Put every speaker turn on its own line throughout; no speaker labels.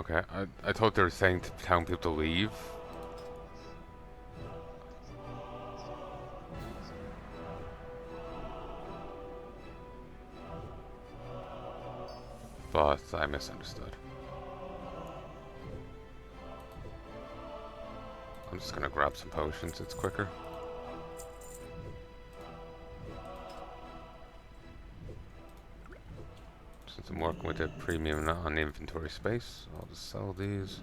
Okay, I thought they were saying to telling people to leave. But I misunderstood. I'm just gonna grab some potions, it's quicker. Since I'm working with a premium on inventory space, I'll just sell these.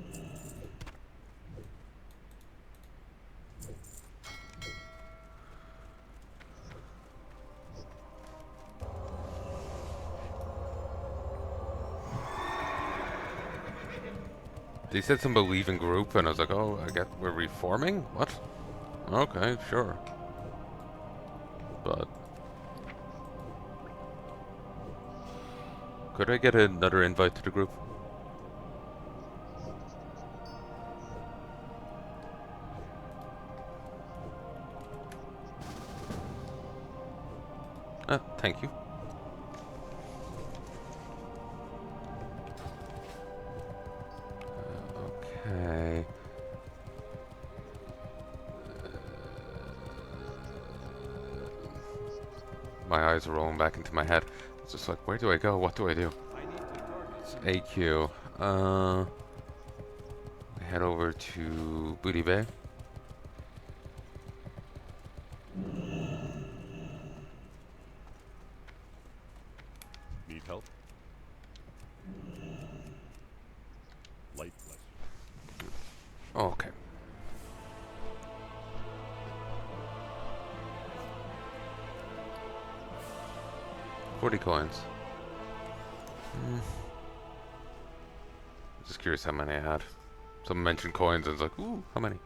They said something about leaving group, and I was like, oh, I get we're reforming? What? Okay, sure. But could I get another invite to the group? Thank you. Okay. My eyes are rolling back into my head. It's just like, where do I go? What do I do? It's AQ. We head over to Booty Bay.
Need help? Light flesh.
Okay. $40 coins. Just curious how many I had. Someone mentioned coins and I was like, ooh, how many?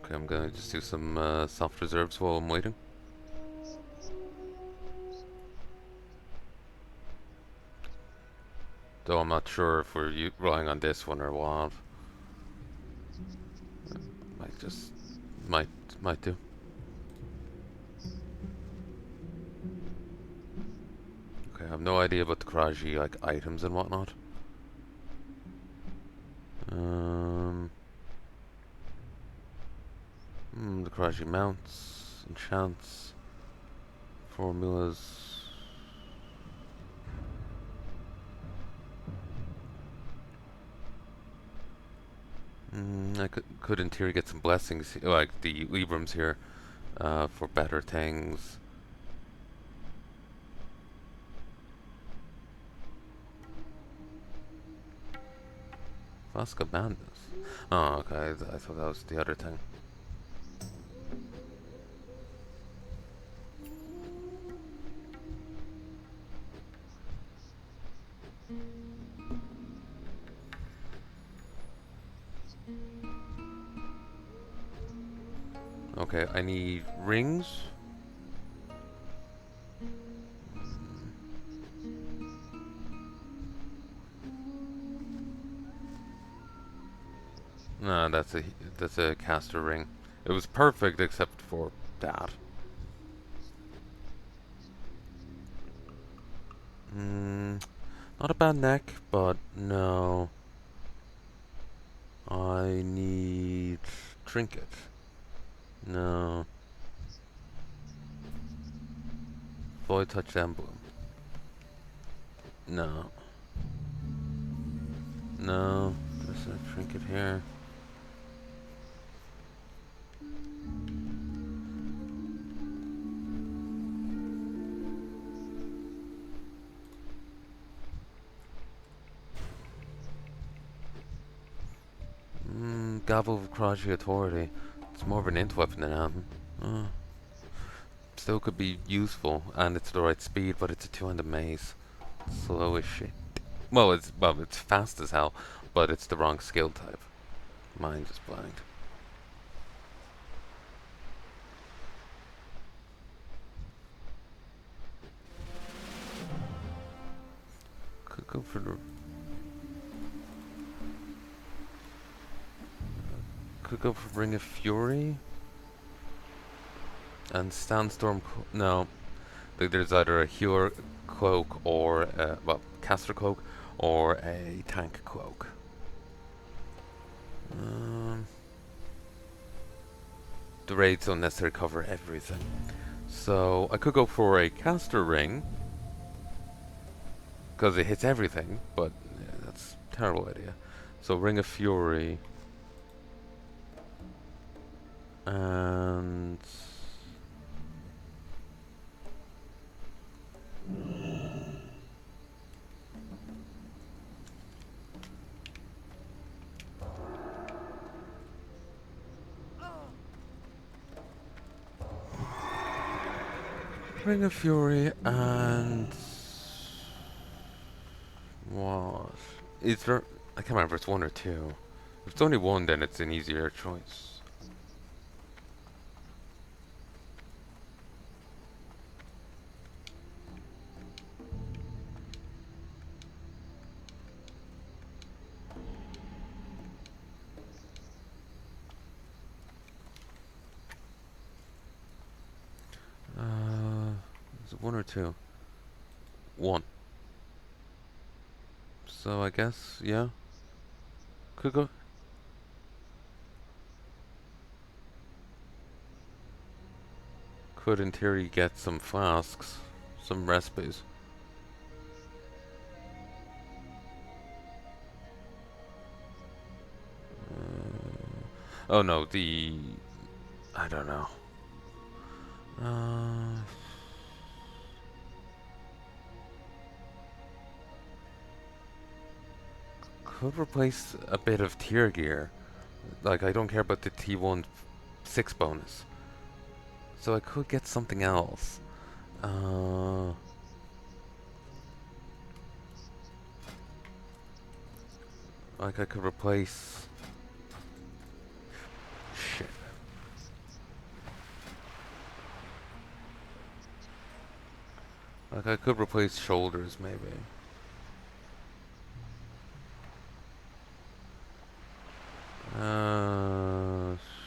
Okay, I'm gonna just do some soft reserves while I'm waiting. Though I'm not sure if we're relying on this one or what. Might just might do. Okay, I have no idea about the Karaji like items and whatnot. The Karaji mounts, enchants, formulas. I could in theory get some blessings, like the Librams here, for better things. Vasca Bandus. Oh, okay. I thought that was the other thing. Okay, I need rings. No, that's a caster ring. It was perfect except for that. Not a bad neck, but no. I need trinket. No. Void touch emblem. No. No. There's a trinket here. Gavel of Karaji Authority. It's more of an int weapon than anything. Still could be useful, and it's the right speed, but it's a two-handed maze. Slow as shit. Well, it's fast as hell, but it's the wrong skill type. Mine just blind. for the... Could go for Ring of Fury. And Sandstorm... No. Like there's either a Healer Cloak or... well, Caster Cloak or a Tank Cloak. The raids don't necessarily cover everything. So I could go for a Caster Ring. Because it hits everything, but yeah, that's a terrible idea. So Ring of Fury. And... Ring of Fury and... What? Is there... I can't remember if it's one or two. If it's only one, then it's an easier choice. Is it one or two? One. So I guess, yeah. Could go... Could in theory get some flasks. Some recipes. Oh no, the... I don't know. Could replace a bit of tier gear. Like, I don't care about the T1 6 bonus. So I could get something else. Like, I could replace... Shit. Like, I could replace shoulders, maybe.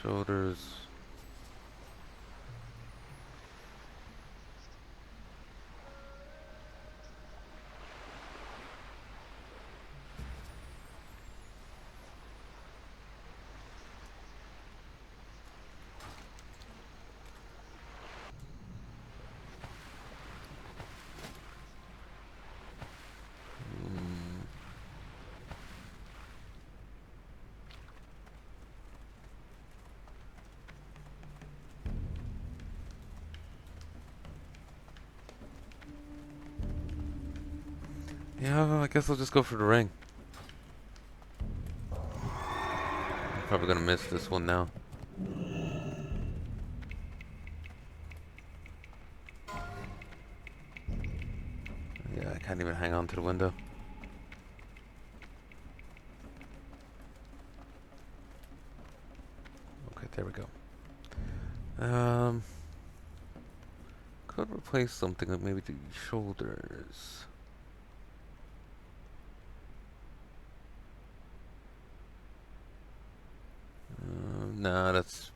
Shoulders... Yeah, I guess I'll just go for the ring. I'm probably gonna miss this one now. Yeah, I can't even hang on to the window. Okay, there we go. Could replace something like maybe the shoulders. Nah, that's...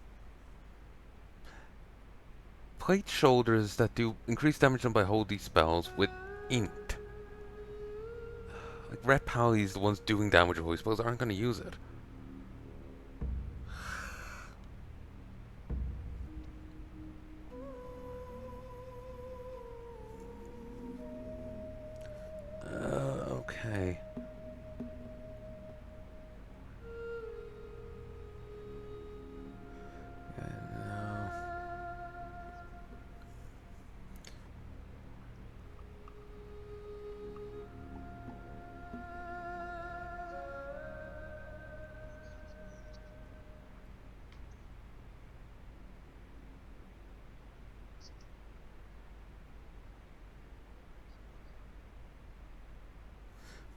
Plate shoulders that do increased damage done by holy spells with inked. Like, Red Pallies, the ones doing damage with holy spells, aren't gonna use it. Okay. No.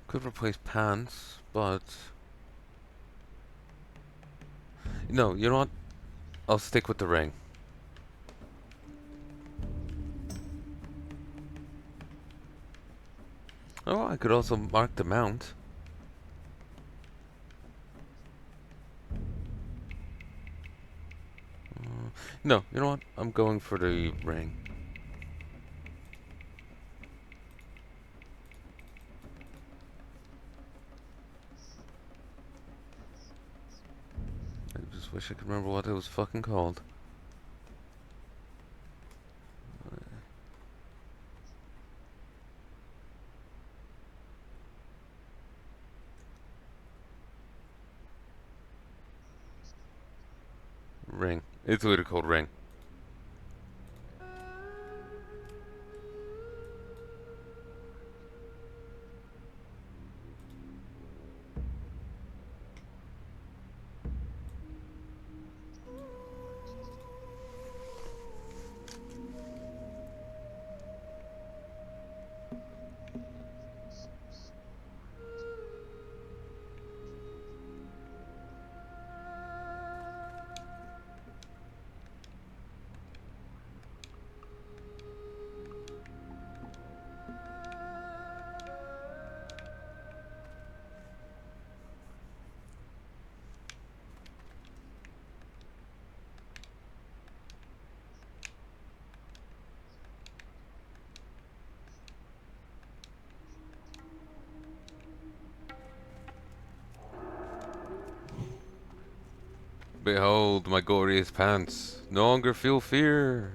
Could replace pants, but... No, you know what? I'll stick with the ring. Oh, I could also mark the mount. No, you know what? I'm going for the ring. I just wish I could remember what it was fucking called. Ring. It's literally called ring. Behold my glorious pants. No longer feel fear.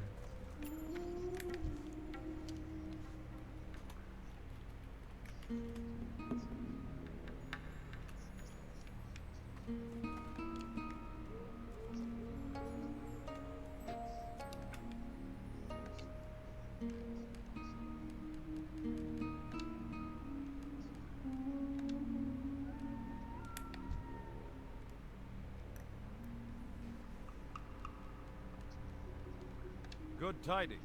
Good tidings.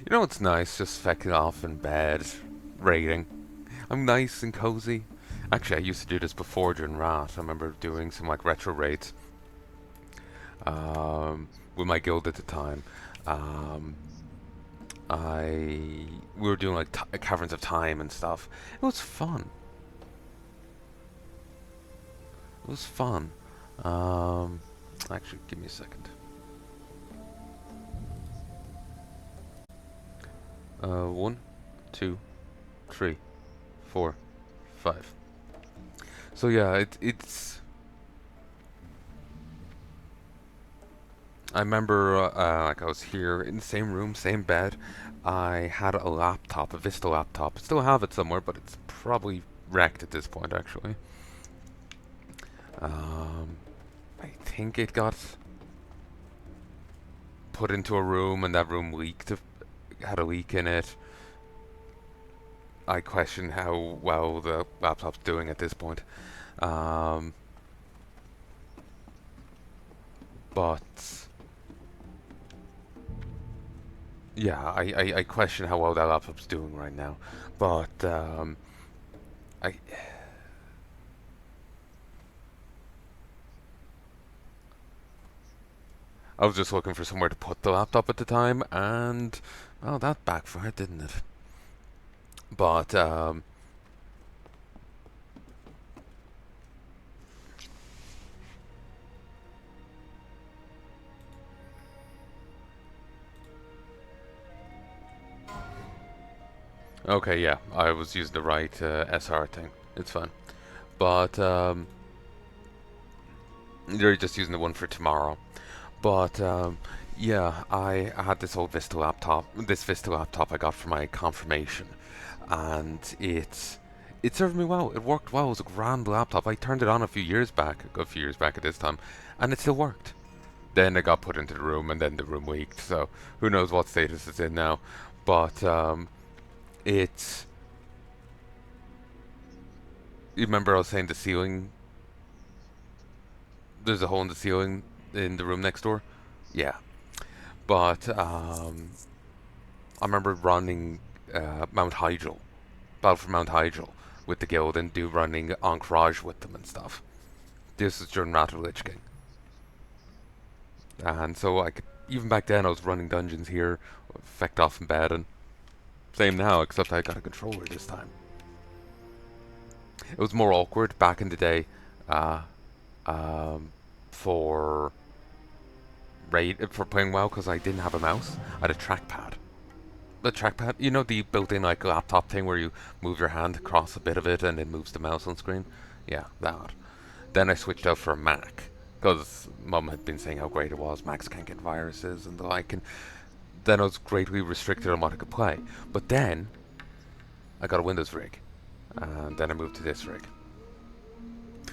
You know what's nice? Just fecking off in bed, raiding. I'm nice and cozy. Actually, I used to do this before during Rat. I remember doing some like retro raids with my guild at the time. Um, we were doing like caverns of time and stuff. It was fun. It was fun. Um, actually, give me a second. 1, 2, 3, 4, 5. So yeah, it's. I remember, like I was here in the same room, same bed. I had a laptop, a Vista laptop. Still have it somewhere, but it's probably wrecked at this point, actually. Um, I think it got put into a room, and that room leaked. Had a leak in it. I question how well the laptop's doing at this point. Um, but yeah, I question how well that laptop's doing right now. But I I was just looking for somewhere to put the laptop at the time, and well, that backfired, didn't it? But okay, yeah, I was using the right SR thing. It's fine. But you're just using the one for tomorrow. But yeah, I had this old Vista laptop. This Vista laptop I got for my confirmation, and it served me well. It worked well. It was a grand laptop. I turned it on a few years back at this time, and it still worked. Then it got put into the room, and then the room leaked. So who knows what status it's in now? But it's. You remember I was saying the ceiling? There's a hole in the ceiling in the room next door. Yeah, but I remember running Mount Hydel, battle for Mount Hydel with the guild and do running Ancrage with them and stuff. This is during Wrath of the Lich King. And so I could, even back then I was running dungeons here, fecked off in bed, and same now, except I got a controller this time. It was more awkward back in the day uh, for for playing WoW because I didn't have a mouse. I had a trackpad. The trackpad, you know, the built-in like laptop thing where you move your hand across a bit of it and it moves the mouse on screen. Yeah, that. Then I switched out for a Mac because Mum had been saying how great it was. Macs can't get viruses and the like, and then I was greatly restricted on what I could play. But then I got a Windows rig, and then I moved to this rig.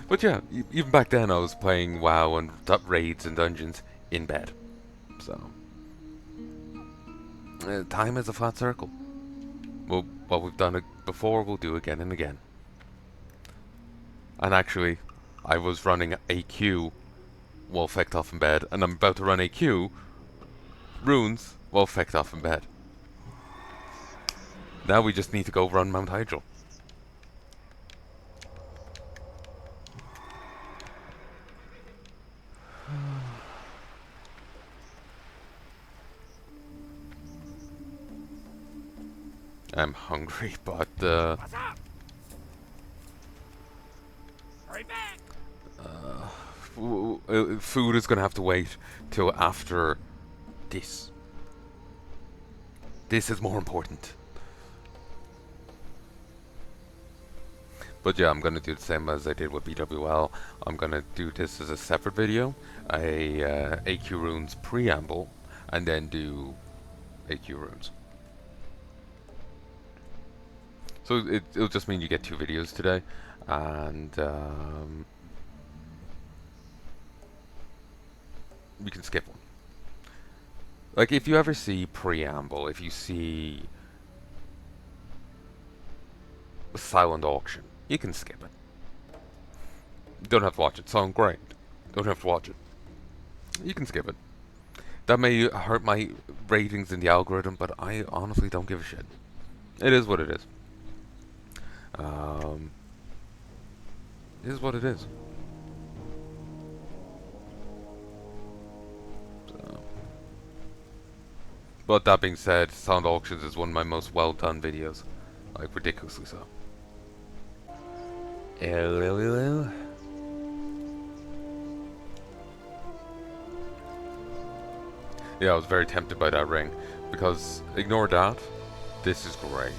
But yeah, even back then I was playing WoW and raids and dungeons in bed. So time is a flat circle. Well, what we've done it before, we'll do again and again. And actually, I was running AQ while fecked off in bed, and I'm about to run AQ runes while fecked off in bed. Now we just need to go run Mount Hydel. I'm hungry, but
What's up? Hurry back!
Food is gonna have to wait till after this. This is more important. But yeah, I'm gonna do the same as I did with BWL. I'm gonna do this as a separate video, a AQ runes preamble, and then do AQ runes. So it'll just mean you get 2 videos today, and you can skip one. Like, if you ever see Preamble, if you see Silent Auction, you can skip it. You don't have to watch it. Sound great. Don't have to watch it. You can skip it. That may hurt my ratings in the algorithm, but I honestly don't give a shit. It is what it is. It is what it is. So. But that being said, Sound Auctions is one of my most well done videos. Like, ridiculously so. Hello. Yeah, I was very tempted by that ring. Because, ignore that, this is great.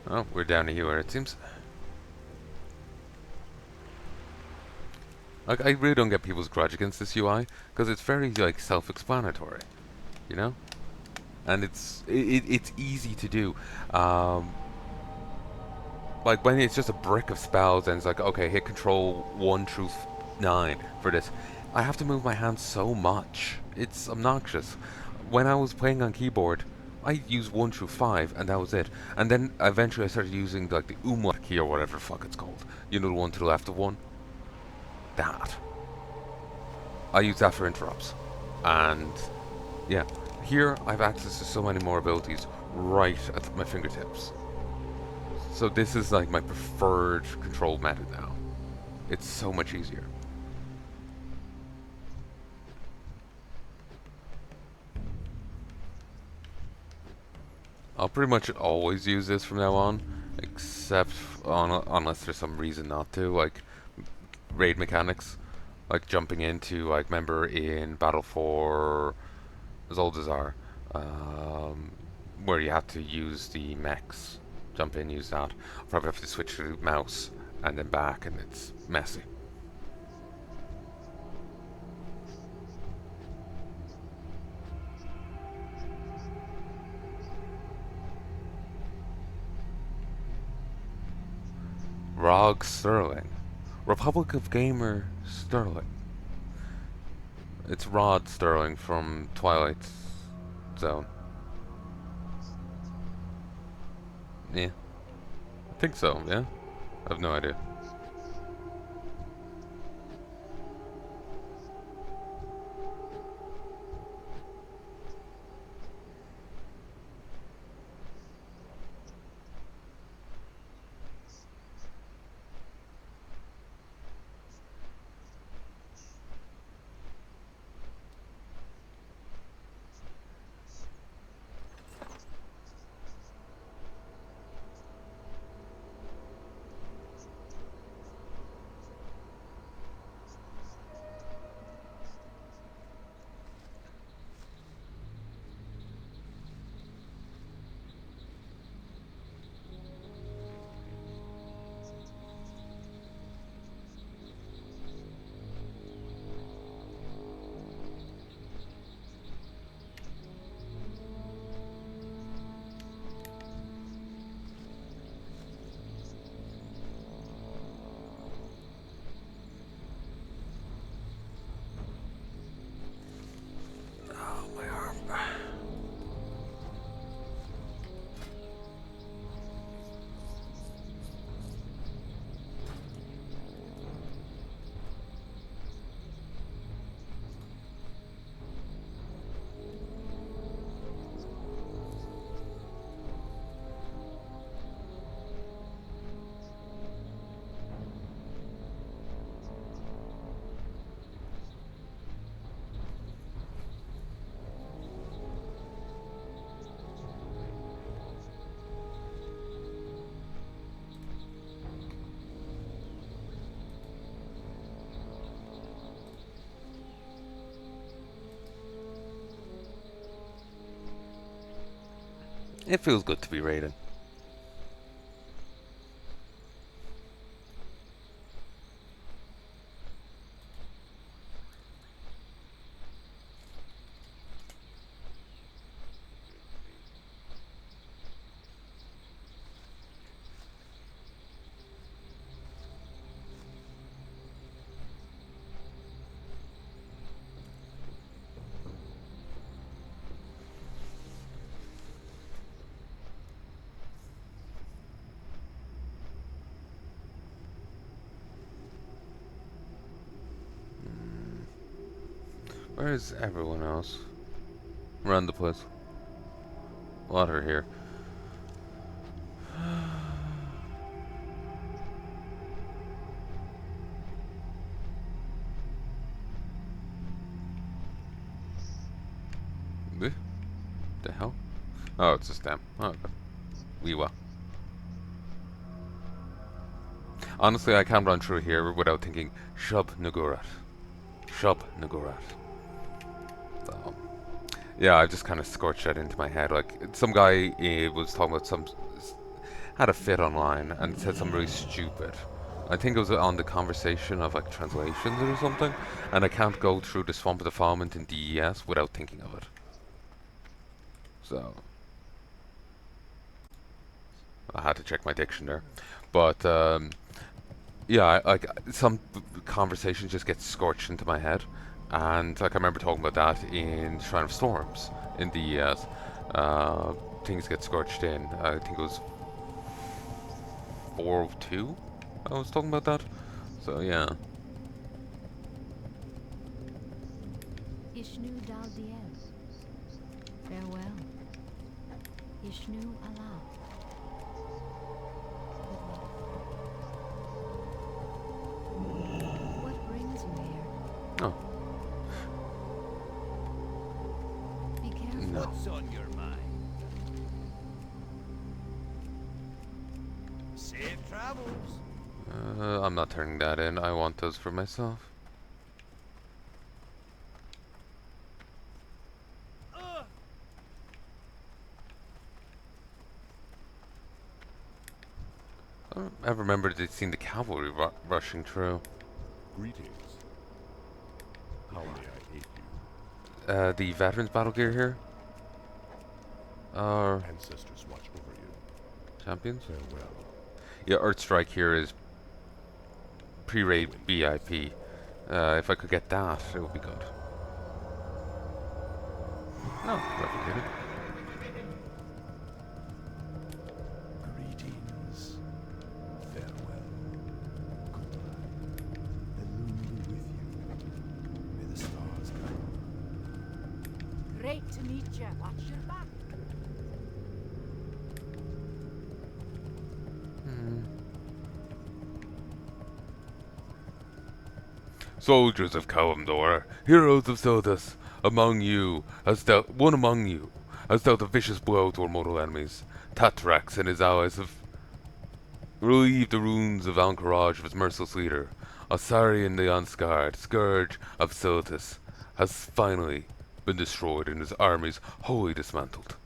Oh, we're down to here, it seems. Like, I really don't get people's grudge against this UI, because it's very, like, self-explanatory, you know? And it's easy to do. Like, when it's just a brick of spells, and it's like, okay, hit control 1 through 9 for this. I have to move my hands so much. It's obnoxious. When I was playing on keyboard, I used 1 through 5, and that was it. And then eventually I started using like the umlaut key or whatever the fuck it's called. You know, the one to the left of 1? That. I use that for interrupts. And yeah, here I have access to so many more abilities right at my fingertips. So this is like my preferred control method now. It's so much easier. I'll pretty much always use this from now on, except unless there's some reason not to, like raid mechanics, like jumping into, like, remember in Battle for Zoldazar, where you have to use the mechs, jump in, use that. I'll probably have to switch to mouse and then back, and it's messy. Rog Sterling. Republic of Gamer Sterling. It's Rod Sterling from Twilight Zone. Yeah. I think so, yeah? I have no idea. Oh, my arm. It feels good to be raided. Where is everyone else? Around the place. Water here. The hell? Oh, it's a stem. Oh, okay. Weewa. Honestly, I can't run through here without thinking Shub Nagurat. Shub Nagurat. So, yeah, I just kind of scorched that into my head. Like, some guy was talking about had a fit online and said something really stupid. I think it was on the conversation of like translations or something, and I can't go through the Swamp of Defilement in DES without thinking of it. So, I had to check my diction there. But, yeah, like some conversations just get scorched into my head, and like I remember talking about that in Shrine of Storms in DES. Things get scorched in. I think it was 402. I was talking about that. So yeah.
Ishnu Dal Diem. Farewell. Ishnu Allah. What brings you here?
Oh.
Be careful.
No.
What's on your mind? Safe travels.
I'm not turning that in. I want those for myself. I remember they'd seen the cavalry rushing through.
Greetings. How may I aid you?
The veterans battle gear here.
Ancestors watch over you.
Champions.
Farewell.
Yeah, Earth Strike here is pre-raid BIP. If I could get that, it would be good. No, replicated.
Greetings. Farewell. Goodbye. The moon be with you. May the stars guide you.
Great to meet you. Watch your back.
Soldiers of Kalimdor, heroes of Sothis, among you has dealt one among you has dealt a vicious blow to our mortal enemies. Tatrax and his allies have relieved the ruins of Anchorage of his merciless leader. Osarian the Unscarred, scourge of Sothis, has finally been destroyed and his armies wholly dismantled.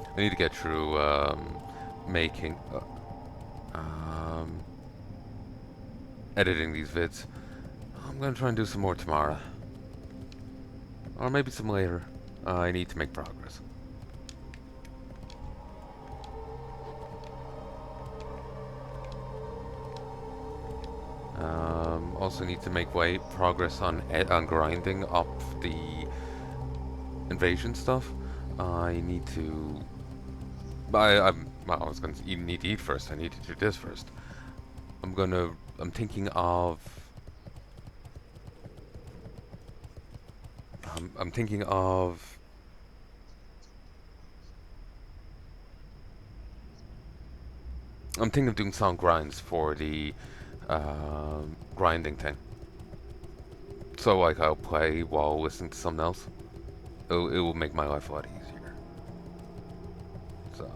I need to get through making, editing these vids. I'm gonna try and do some more tomorrow, or maybe some later. I need to make progress. Also need to make progress on grinding up the invasion stuff. I need to. Well, I was going to need to eat first. I need to do this first. I'm thinking of. I'm thinking of. I'm thinking of doing some grinds for the grinding thing. So like I'll play while listening to something else. It will make my life a lot easier. So.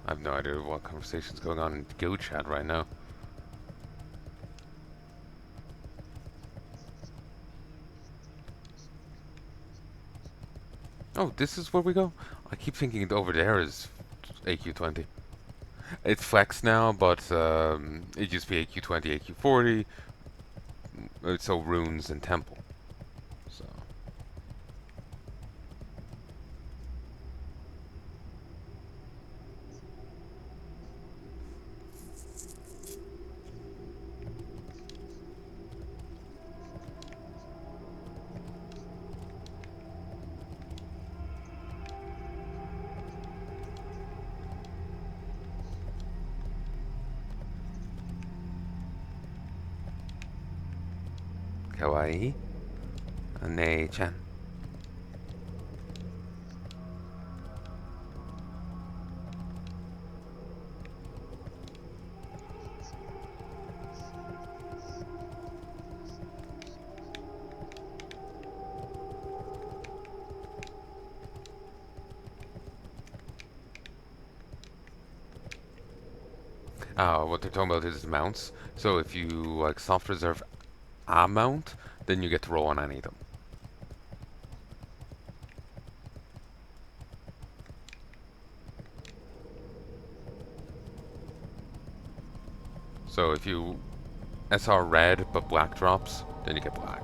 I have no idea what conversation's going on in Go chat right now. Oh, this is where we go? I keep thinking it over there is AQ20. It's flex now, but it used to be AQ20, AQ40. So runes and temple. So. Kawaii. Nei-chan. What they're talking about is mounts. So if you like soft reserve a mount, then you get to roll on any of them. So if you SR red but black drops, then you get black.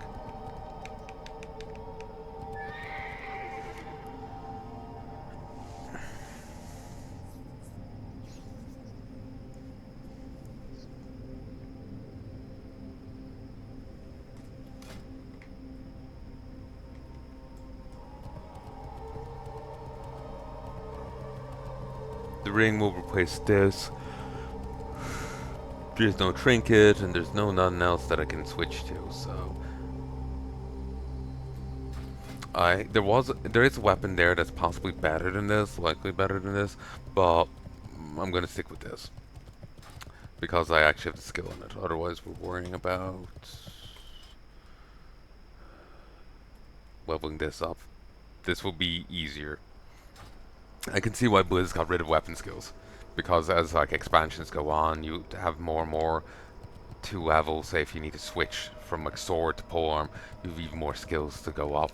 The ring will replace this. There's no trinket, and there's no nothing else that I can switch to, so... there is a weapon there that's possibly better than this, likely better than this, but I'm gonna stick with this. Because I actually have the skill in it, otherwise we're worrying about... leveling this up. This will be easier. I can see why Blizz got rid of weapon skills. Because as like expansions go on, you have more and more to level. Say if you need to switch from like sword to polearm, you have even more skills to go up.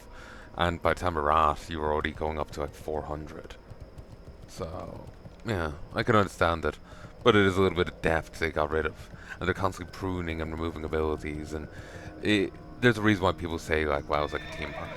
And by the time we're at, you're already going up to like 400. So, yeah, I can understand it. But it is a little bit of depth they got rid of. And they're constantly pruning and removing abilities. And there's a reason why people say like WoW's like a team park.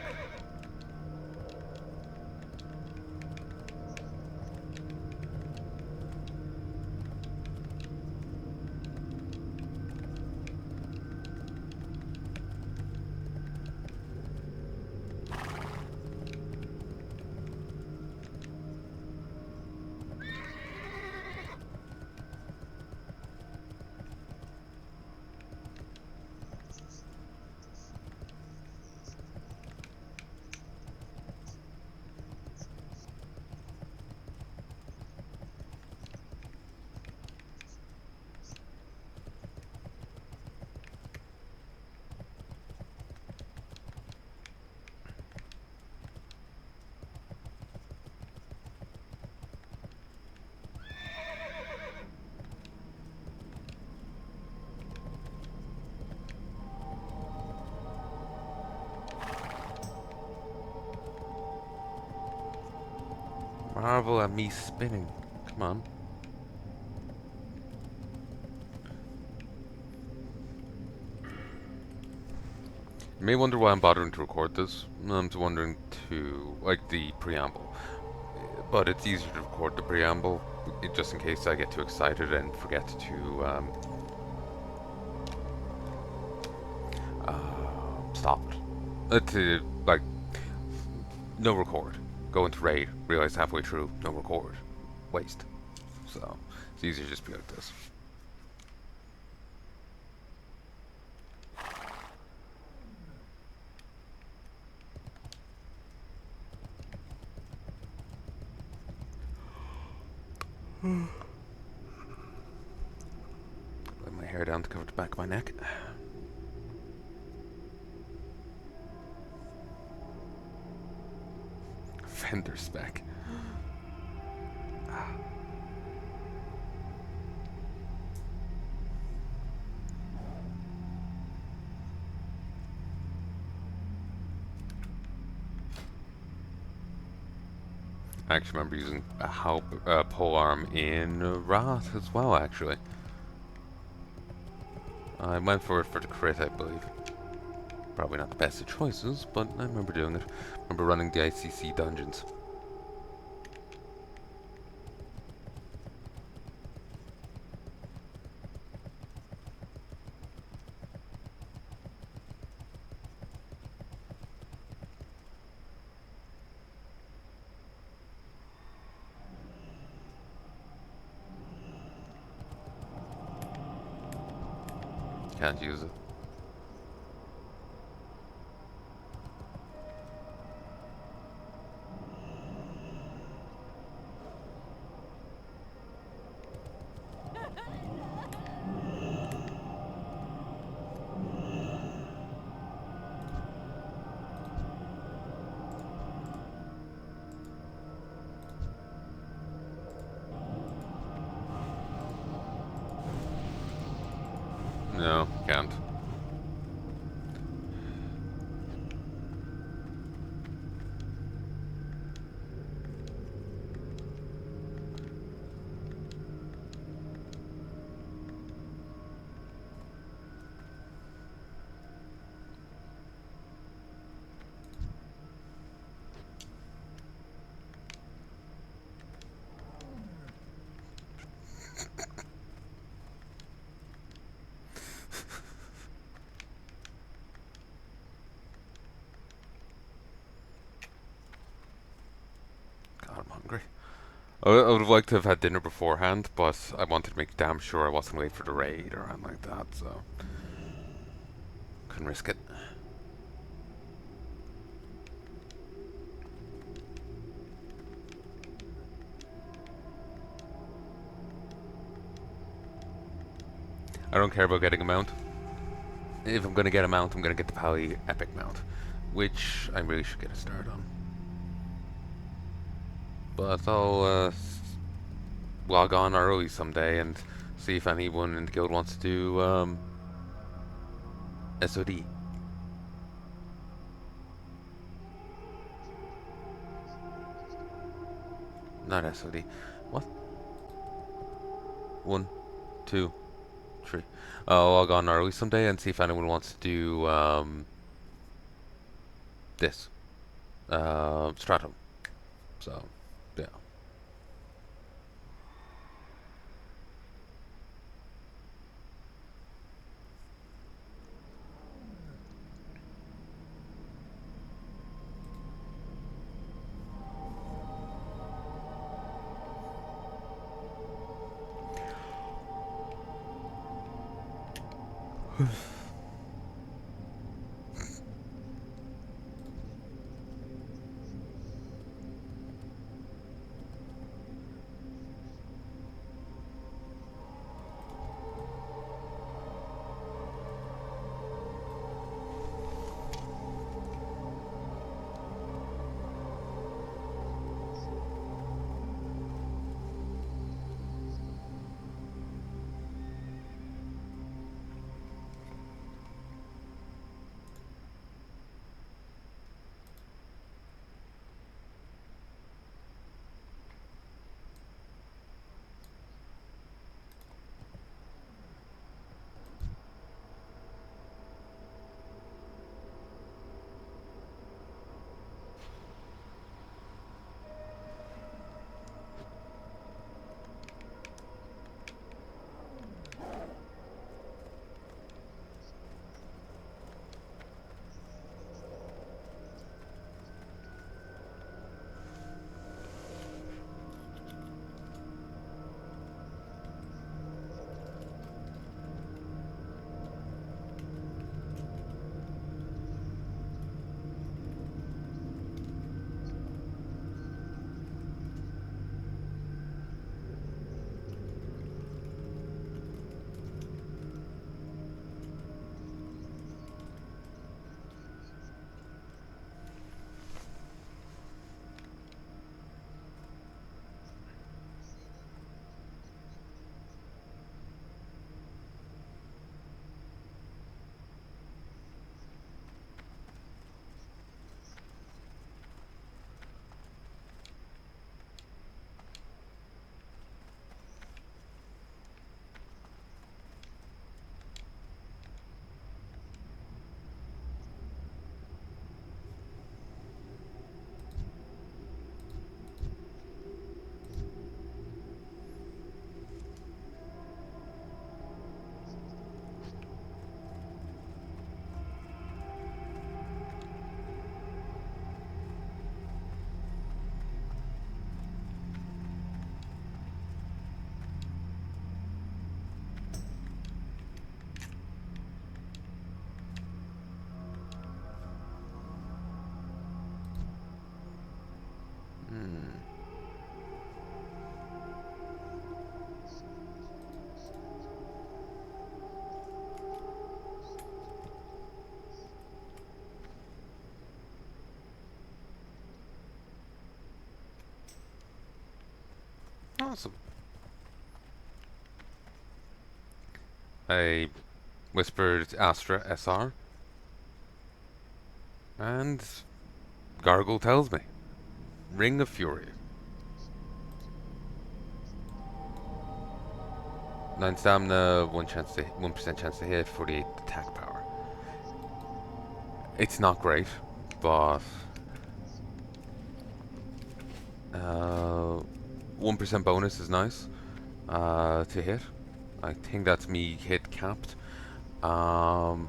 Marvel at me spinning. Come on. You may wonder why I'm bothering to record this. I'm wondering to, like the preamble. But it's easier to record the preamble, just in case I get too excited and forget to stop it. To, like, no record. Go into raid, realize halfway through, no record. Waste. So, it's easier to just be like this. Let my hair down to cover the back of my neck. Fender spec. I actually remember using a polearm in Wrath as well, actually. I went for it for the crit, I believe. Probably not the best of choices, but I remember doing it. I remember running the ICC dungeons. Can't use it. I would have liked to have had dinner beforehand, but I wanted to make damn sure I wasn't late for the raid or anything like that, so couldn't risk it. I don't care about getting a mount. If I'm gonna get a mount, I'm gonna get the Pally Epic mount, which I really should get a start on. But I'll log on early someday and see if anyone in the guild wants to do SOD. Not SOD. What? 1, 2, 3. I'll log on early someday and see if anyone wants to do this. Stratum. So, yeah. Awesome. I whispered Astra SR, and Gargle tells me. Ring of Fury. 9 stamina, 1% chance to hit, 48 attack power. It's not great, but 1% bonus is nice to hit. I think that's me hit capped. And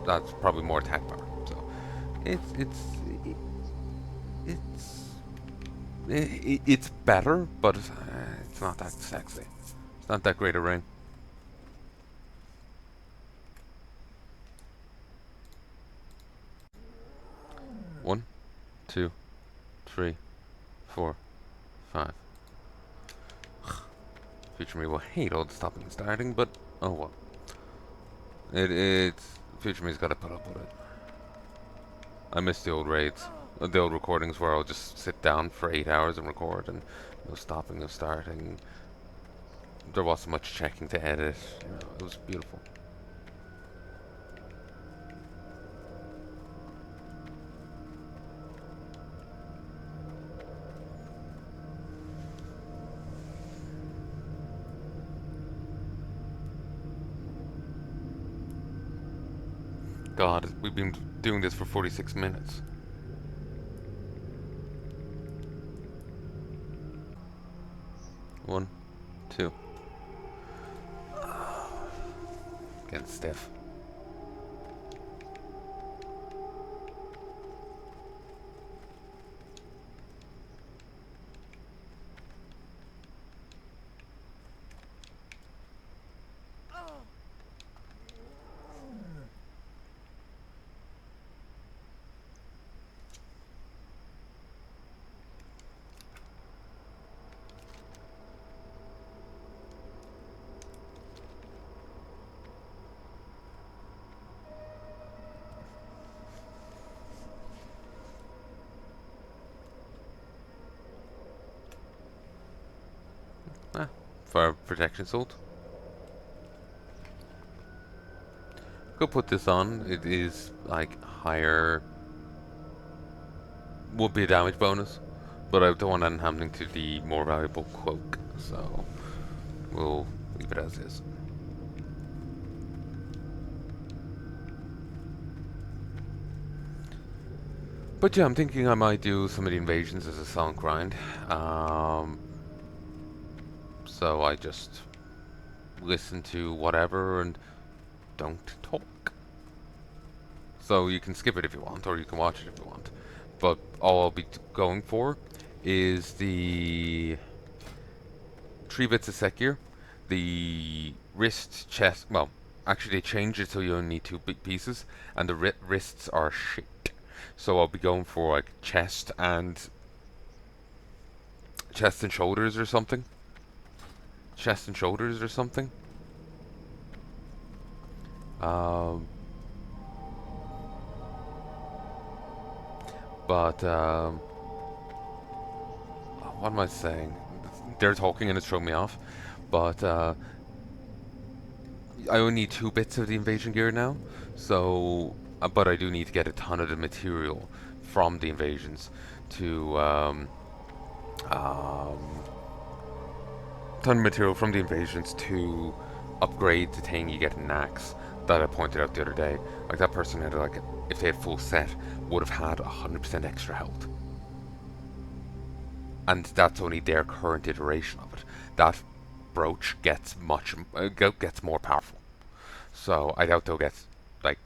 that's probably more attack power. So it's it's it's better, but it's not that sexy. It's not that great a ring. One, two, three, four, five. Future me will hate all the stopping and starting, but oh well. It's future me's got to put up with it. I miss the old raids, the old recordings where I'll just sit down for 8 hours and record, and no stopping, no starting. There wasn't much checking to edit. You know, it was beautiful. God, we've been doing this for 46 minutes. One, two. Getting stiff. Fire protection salt. Go put this on. It is like higher. Would be a damage bonus, but I don't want that happening to the more valuable cloak, so we'll leave it as is. But yeah, I'm thinking I might do some of the invasions as a silent grind. So I just listen to whatever and don't talk. So you can skip it if you want, or you can watch it if you want. But all I'll be going for is the 3 bits of set gear, the wrist, chest. Well, actually they changed it so you only need 2 big pieces, and the wrists are shit. So I'll be going for like chest and shoulders or something. Chest and shoulders or something. But what am I saying? They're talking and it's throwing me off. But I only need 2 bits of the invasion gear now. So, but I do need to get a ton of the material from the invasions to upgrade the thing you get in Nax that I pointed out the other day. Like that person had like, if they had full set, would have had 100% extra health. And that's only their current iteration of it. That brooch gets gets more powerful. So I doubt they'll get like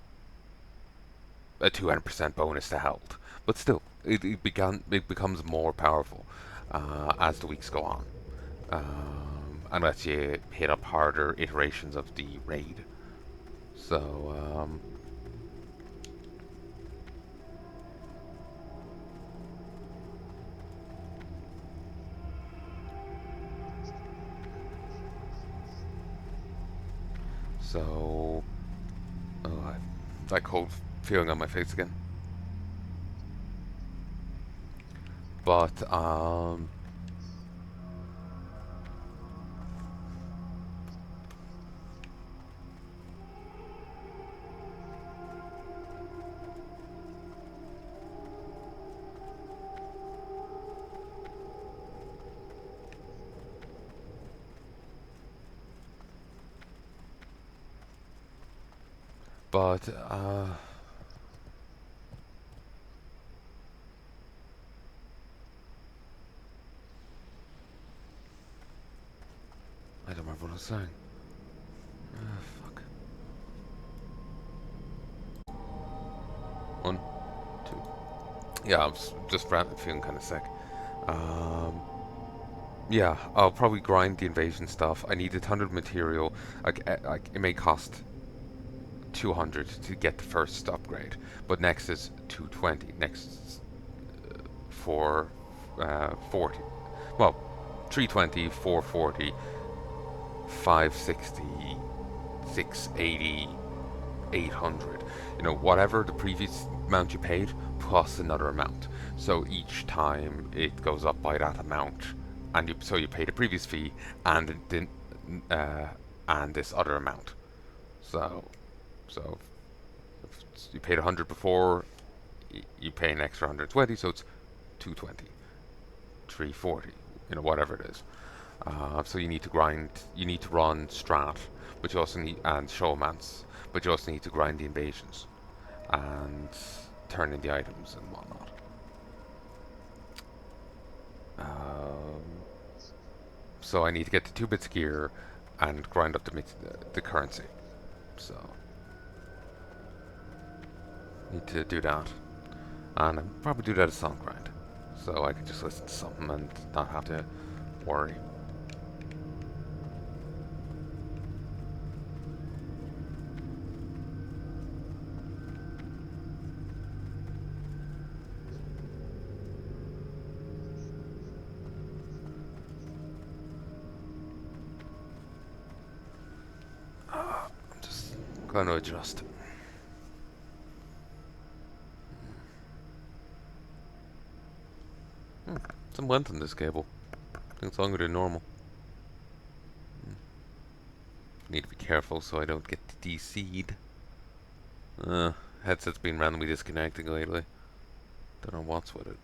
a 200% bonus to health, but still, it becomes more powerful as the weeks go on, unless you hit up harder iterations of the raid. So So, oh, that cold feeling on my face again. But, but, I don't remember what I was saying. Fuck. Yeah, just feeling kind of sick. Um, yeah, I'll probably grind the invasion stuff. I need a ton of material. Like it may cost 200 to get the first upgrade, but next is 220. Next for 40. Well, 320, 440, 560, 680, 800. You know, whatever the previous amount you paid plus another amount. So each time it goes up by that amount, and you pay the previous fee and uh, and this other amount. So so if you paid 100 before, you pay an extra 120, so it's 220, 340, you know, whatever it is. So you need to grind, you need to run strat, but you also need, and showmance, but you also need to grind the invasions and turn in the items and whatnot. Um, so I need to get the 2 bits of gear and grind up the currency. So need to do that, and I'll probably do that as song grind, so I can just listen to something and not have to worry. I'm just going to adjust. Some length in this cable. I think it's longer than normal. Need to be careful so I don't get DC'd. Headset's been randomly disconnecting lately. Don't know what's with it.